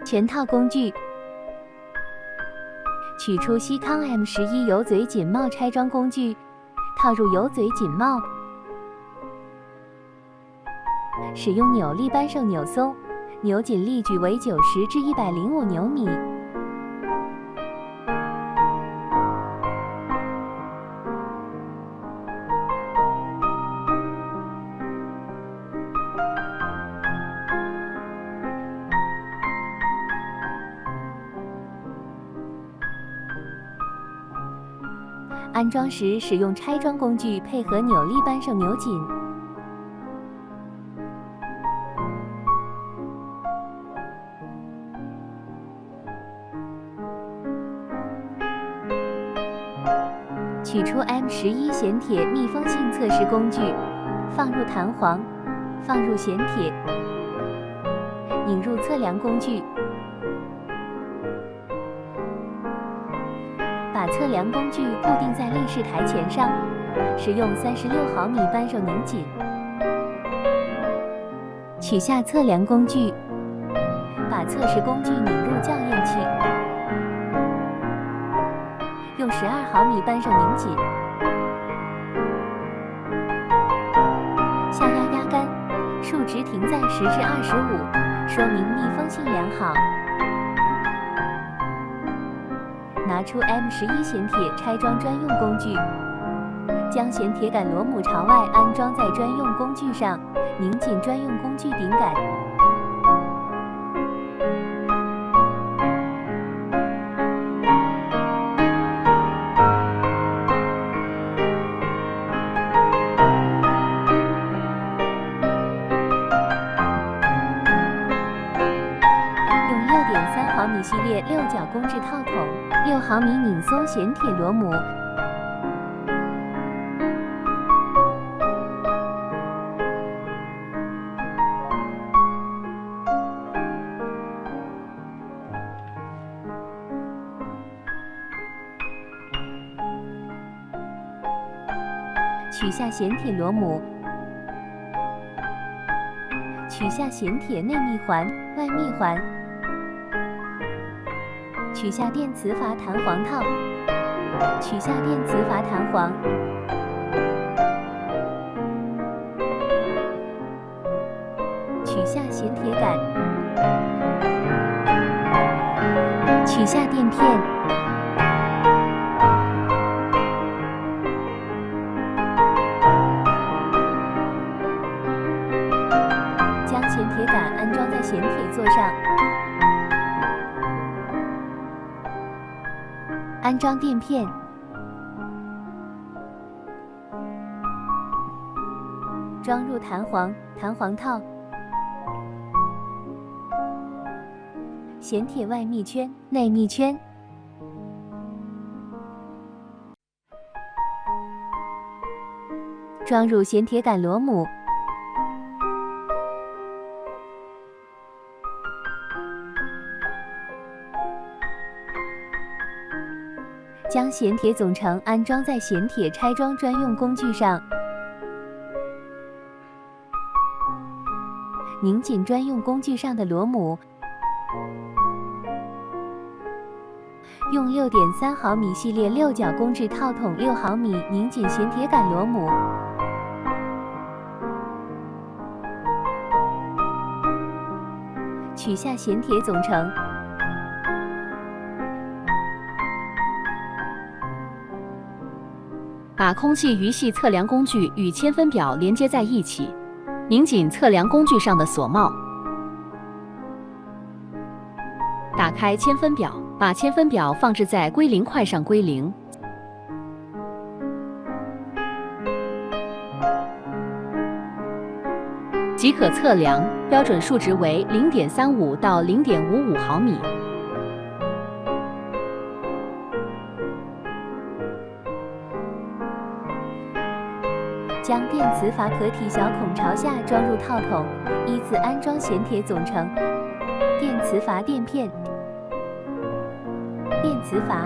全套工具。取出西康 M11 油嘴紧帽拆装工具，套入油嘴紧帽，使用扭力扳手扭松，扭紧力矩为90至105牛米。安装时使用拆装工具配合扭力扳手扭紧。取出 M11 衔铁密封性测试工具，放入弹簧，放入衔铁，拧入测量工具。把测量工具固定在立式台前上，使用36毫米扳手拧紧。取下测量工具，把测试工具拧入校验器，用12毫米扳手拧紧。下压压杆，数值停在10至25，说明密封性良好。拿出 M11 衔铁拆装专用工具，将衔铁杆螺母朝外安装在专用工具上，拧紧专用工具顶杆。用6.3毫米系列6角公制套筒，6毫米拧松衔铁螺母。取下衔铁螺母，取下衔铁内密环、外密环。取下电磁阀弹簧套，取下电磁阀弹簧，取下衔铁杆，取下垫片，将衔铁杆安装在衔铁座上。安装垫片，装入弹簧套，衔铁外密圈、内密圈，装入衔铁杆螺母，将衔铁总成安装在衔铁拆装专用工具上，拧紧专用工具上的螺母，用6.3毫米系列6角公制套筒6毫米拧紧衔铁杆螺母，取下衔铁总成。把空气鱼系测量工具与铅分表连接在一起，拧紧测量工具上的锁帽。打开铅分表，把铅分表放置在归零块上归零。即可测量，标准数值为0.35到0.55毫米。将电磁阀壳体小孔朝下装入套筒，依次安装衔铁总成、电磁阀垫片、电磁阀。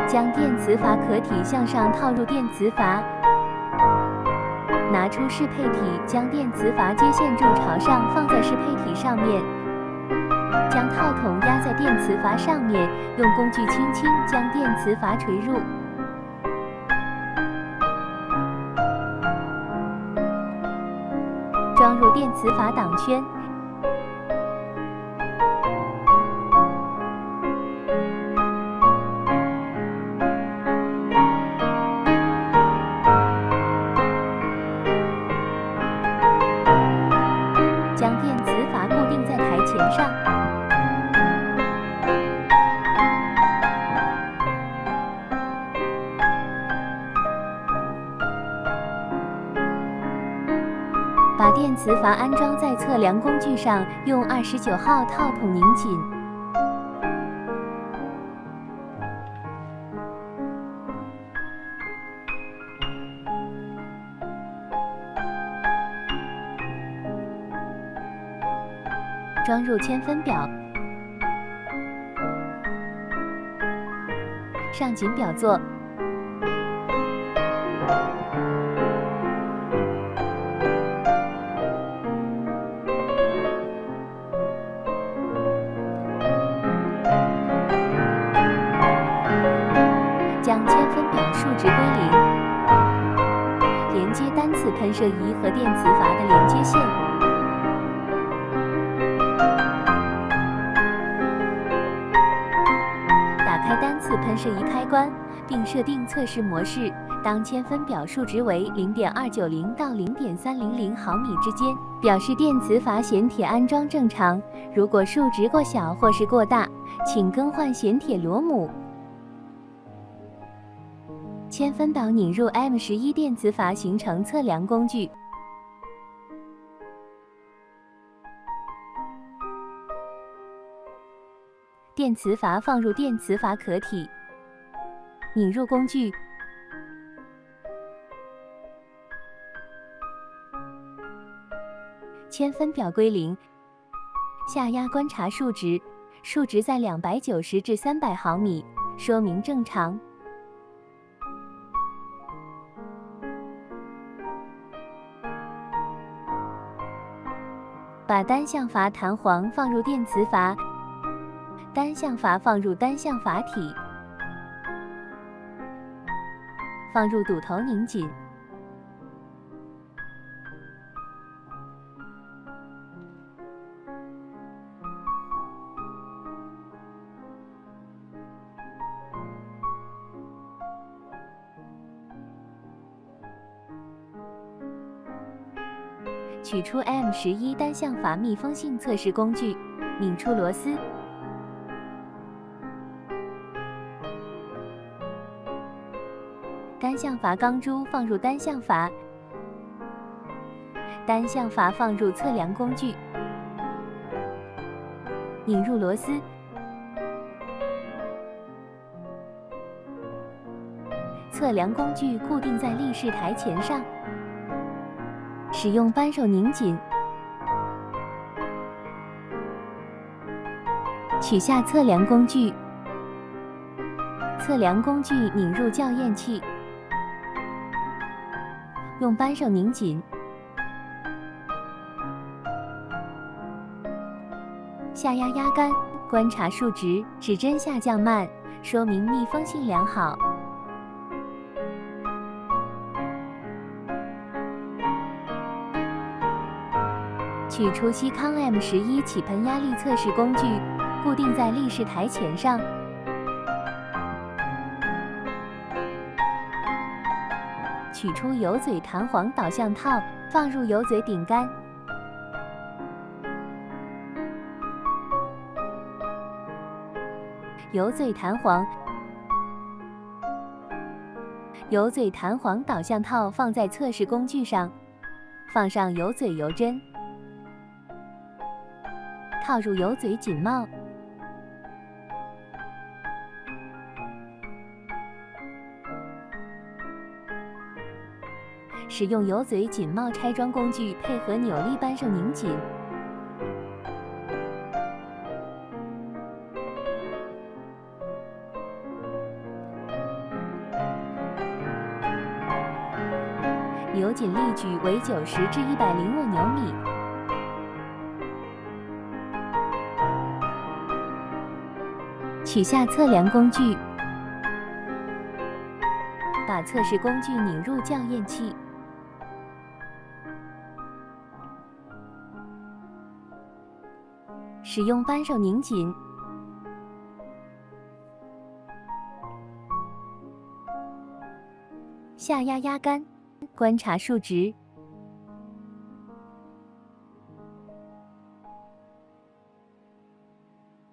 将电磁阀壳体向上套入电磁阀，拿出适配体，将电磁阀接线柱朝上放在适配体上面。将套筒压在电磁阀上面，用工具轻轻将电磁阀垂入。装入电磁阀挡圈。将电磁阀固定在台前上。把电磁阀安装在测量工具上，用29号套筒拧紧。装入铅分表，上紧表座，将铅分表数值归零，连接单次喷射仪和电磁阀的连接线。开单次喷射仪开关，并设定测试模式。当铅分表数值为 0.290 到 0.300 毫米之间，表示电磁阀衔铁安装正常。如果数值过小或是过大，请更换衔铁螺母。铅分表拧入 M11 电磁阀，形成测量工具。电磁阀放入电磁阀壳体，拧入工具，铅分表归零，下压观察数值，数值在290至300毫米，说明正常。把单向阀弹簧放入电磁阀。单向阀放入单向阀体，放入堵头拧紧。取出 M11 单向阀密封性测试工具，拧出螺丝。单向阀钢珠放入单向阀，单向阀放入测量工具，拧入螺丝，测量工具固定在立式台前上，使用扳手拧紧，取下测量工具，测量工具拧入校验器。用扳手拧紧，下压压杆，观察数值，指针下降慢，说明密封性良好。取出西康 M11 起喷压力测试工具，固定在立式台前上。取出油嘴弹簧导向套，放入油嘴顶杆。油嘴弹簧，油嘴弹簧导向套放在测试工具上，放上油嘴油针，套入油嘴紧帽。使用油嘴紧帽拆装工具配合扭力扳手拧紧。扭紧力矩为90至105牛米。取下测量工具，把测试工具拧入校验器。使用扳手拧紧。下压压杆，观察数值。